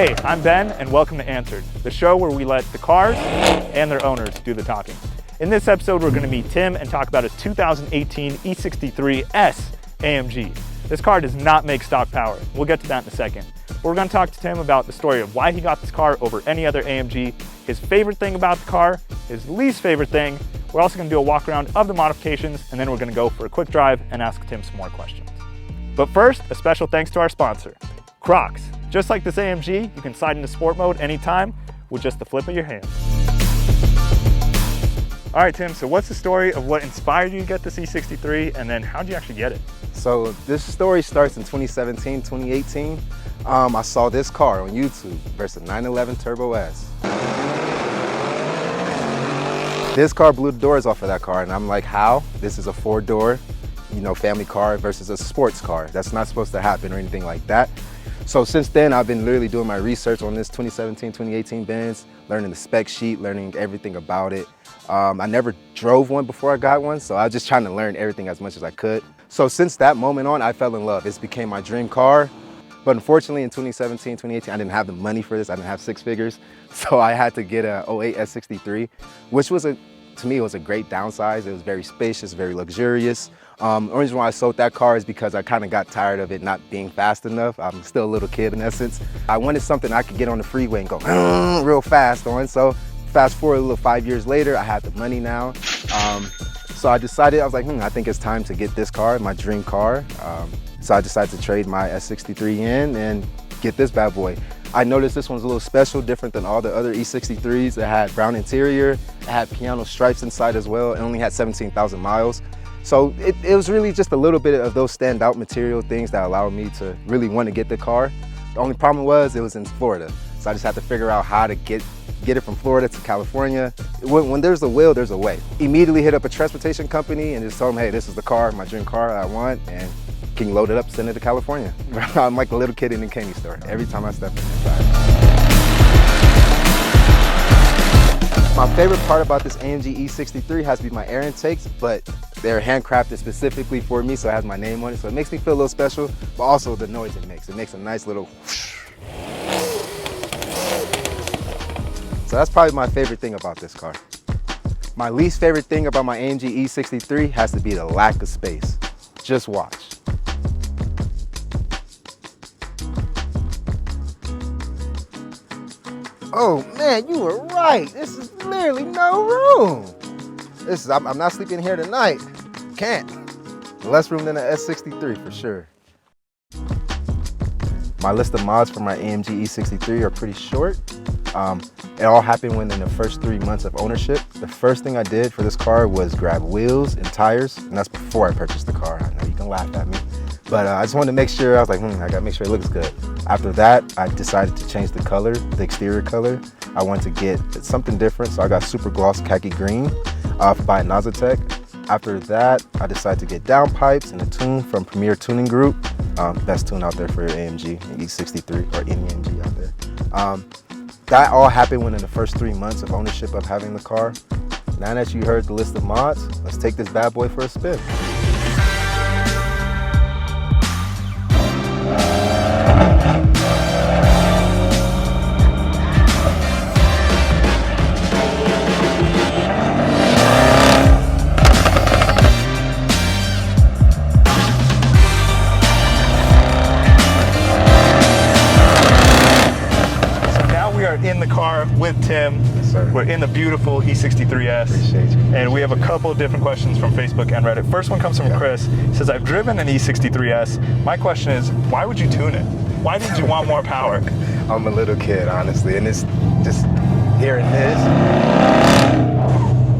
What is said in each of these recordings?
Hey, I'm Ben, and welcome to Answered, the show where we let the cars and their owners do the talking. In this episode, we're going to meet Tim and talk about his 2018 E63 S AMG. This car does not make stock power. We'll get to that in a second. But we're going to talk to Tim about the story of why he got this car over any other AMG, his favorite thing about the car, his least favorite thing. We're also going to do a walk around of the modifications, and then we're going to go for a quick drive and ask Tim some more questions. But first, a special thanks to our sponsor, Crocs. Just like this AMG, you can slide into sport mode anytime with just the flip of your hand. All right, Tim, so what's the story of what inspired you to get this E63, and then how'd you actually get it? So this story starts in 2017, 2018. I saw this car on YouTube versus 911 Turbo S. This car blew the doors off of that car, and I'm like, how? This is a four-door, family car versus a sports car. That's not supposed to happen or anything like that. So since then, I've been literally doing my research on this 2017, 2018 Benz, learning the spec sheet, learning everything about it. I never drove one before I got one, so I was just trying to learn everything as much as I could. So since that moment on, I fell in love. It became my dream car. But unfortunately, in 2017, 2018, I didn't have the money for this. I didn't have six figures. So I had to get a 08 S63, which was to me, it was a great downsize. It was very spacious, very luxurious. The reason why I sold that car is because I kind of got tired of it not being fast enough. I'm still a little kid in essence. I wanted something I could get on the freeway and go real fast on. So fast forward a little 5 years later, I had the money now. So I decided, I was like, I think it's time to get this car, my dream car. So I decided to trade my S63 in and get this bad boy. I noticed this one's a little special, different than all the other E63s. It had brown interior, it had piano stripes inside as well. It only had 17,000 miles. So it was really just a little bit of those standout material things that allowed me to really want to get the car. The only problem was it was in Florida. So I just had to figure out how to get it from Florida to California. When there's a will, there's a way. Immediately hit up a transportation company and just told them, hey, this is the car, my dream car I want, and can you load it up, send it to California? I'm like a little kid in the candy store every time I step inside. My favorite part about this AMG E63 has to be my air intakes, but they're handcrafted specifically for me, so it has my name on it, so it makes me feel a little special, but also the noise it makes. It makes a nice little whoosh. So that's probably my favorite thing about this car. My least favorite thing about my AMG E63 has to be the lack of space. Just watch. Oh man, you were right. This is literally no room. I'm not sleeping here tonight. Can't. Less room than an S63 for sure. My list of mods for my AMG E63 are pretty short. It all happened within the first 3 months of ownership. The first thing I did for this car was grab wheels and tires, and that's before I purchased the car. I know you can laugh at me, but I just wanted to make sure, I was like, I gotta make sure it looks good. After that, I decided to change the color, the exterior color. I wanted to get something different, so I got super gloss khaki green by Nazatech. After that, I decided to get downpipes and a tune from Premier Tuning Group. Best tune out there for your AMG, E63, or any AMG out there. That all happened within the first 3 months of ownership of having the car. Now that you heard the list of mods, let's take this bad boy for a spin. In the car with Tim. Yes, sir. We're in the beautiful E63S. Appreciate you. And we have a couple of different questions from Facebook and Reddit. First one comes from Chris. He says, I've driven an E63S. My question is, why would you tune it? Why did you want more power? I'm a little kid, honestly, and it's just hearing this,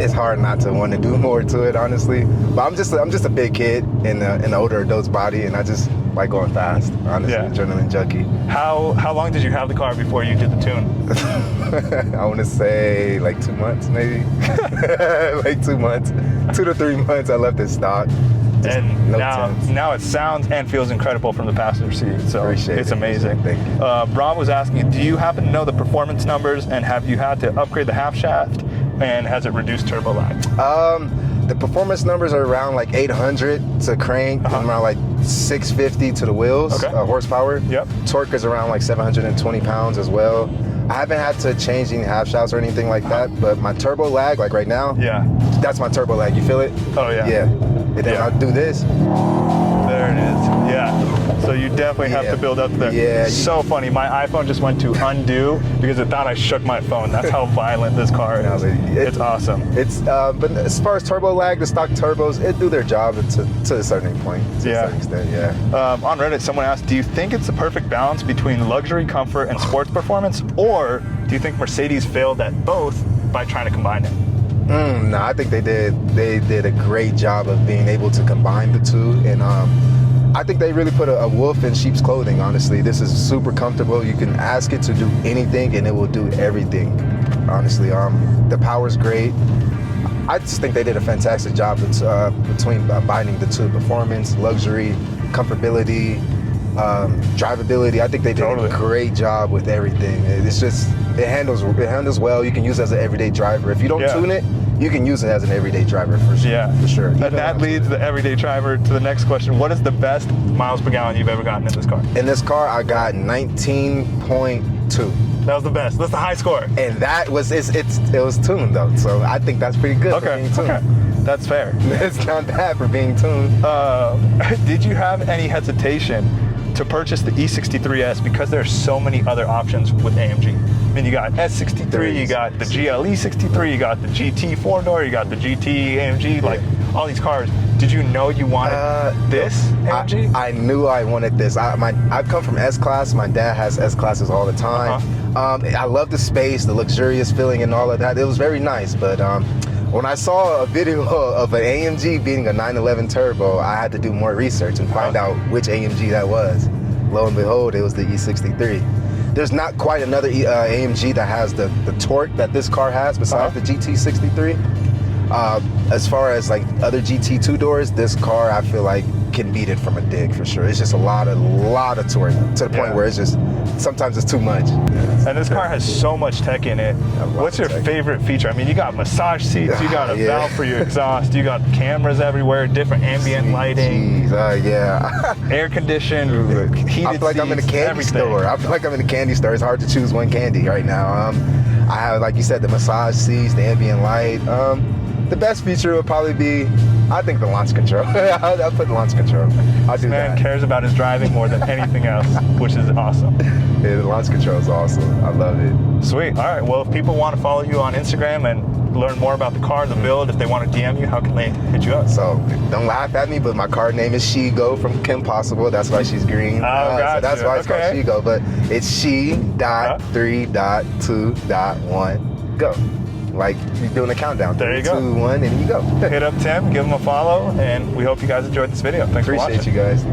it's hard not to want to do more to it, honestly. But I'm just a big kid in an older adult's body, and I just like going fast, honestly, adrenaline junkie. How long did you have the car before you did the tune? I want to say like 2 months, maybe. Like 2 months, 2 to 3 months. I left it stock. And now it sounds and feels incredible from the passenger seat. So it's amazing. Thank you. Rob was asking, do you happen to know the performance numbers, and have you had to upgrade the half shaft, and has it reduced turbo lag? the performance numbers are around like 800 to crank, and around like 650 to the wheels, horsepower. Yep. Torque is around like 720 pounds as well. I haven't had to change any half shafts or anything like that, but my turbo lag, like right now, that's my turbo lag. You feel it? Oh yeah. Yeah. And then I'll do this. There it is. Yeah. So you definitely have to build up there. Yeah. So funny. My iPhone just went to undo because it thought I shook my phone. That's how violent this car is. It's awesome. It's but as far as turbo lag, the stock turbos, it do their job to a certain point. To a certain extent, on Reddit, someone asked, do you think it's the perfect balance between luxury, comfort, and sports performance, or do you think Mercedes failed at both by trying to combine it? No, I think they did a great job of being able to combine the two, and I think they really put a wolf in sheep's clothing, honestly. This is super comfortable. You can ask it to do anything and it will do everything, honestly. The power's great. I just think they did a fantastic job between binding the two: performance, luxury, comfortability, drivability. I think they did a great job with everything. It's just, it handles well. You can use it as an everyday driver. If you don't tune it, you can use it as an everyday driver for sure. For sure. And that leads the everyday driver to the next question. What is the best miles per gallon you've ever gotten in this car? In this car, I got 19.2. That was the best. That's the high score. And that was it was tuned though, so I think that's pretty good for being tuned. That's fair. It's not bad for being tuned. Did you have any hesitation to purchase the E63 S because there are so many other options with AMG? I mean, you got S63, you got the GL E63, you got the GT 4-door, you got the GT AMG, like all these cars. Did you know you wanted this AMG? I knew I wanted this. I've come from S-Class. My dad has S-Classes all the time. I love the space, the luxurious feeling and all of that. It was very nice, but when I saw a video of an AMG beating a 911 turbo, I had to do more research and find out which AMG that was. Lo and behold, it was the E63. There's not quite another AMG that has the torque that this car has besides the GT63. As far as like other GT 2-doors, this car I feel like can beat it from a dig for sure. It's just a lot of torque to the point where it's just, sometimes it's too much. And this car has so much tech in it. What's your favorite feature? I mean, you got massage seats, you got a valve for your exhaust, you got cameras everywhere, different ambient lighting. Air conditioned, heated seats, I feel like I'm in a candy store. I feel like I'm in a candy store. It's hard to choose one candy right now. I have, like you said, the massage seats, the ambient light. The best feature would probably be, I think, the launch control. I'll put the launch control. I'll do that. This man cares about his driving more than anything else, which is awesome. Yeah, the launch control is awesome. I love it. Sweet. All right. Well, if people want to follow you on Instagram and learn more about the car, the build, if they want to DM you, how can they hit you up? So don't laugh at me, but my car name is She-Go from Kim Possible. That's why she's green. Gotcha. So that's why it's called She-Go. But it's she.3.2.1 go. Like you're doing a countdown. There you go. 2, 1, and you go. Hit up Tim, give him a follow, and we hope you guys enjoyed this video. Thanks for watching. Appreciate you guys.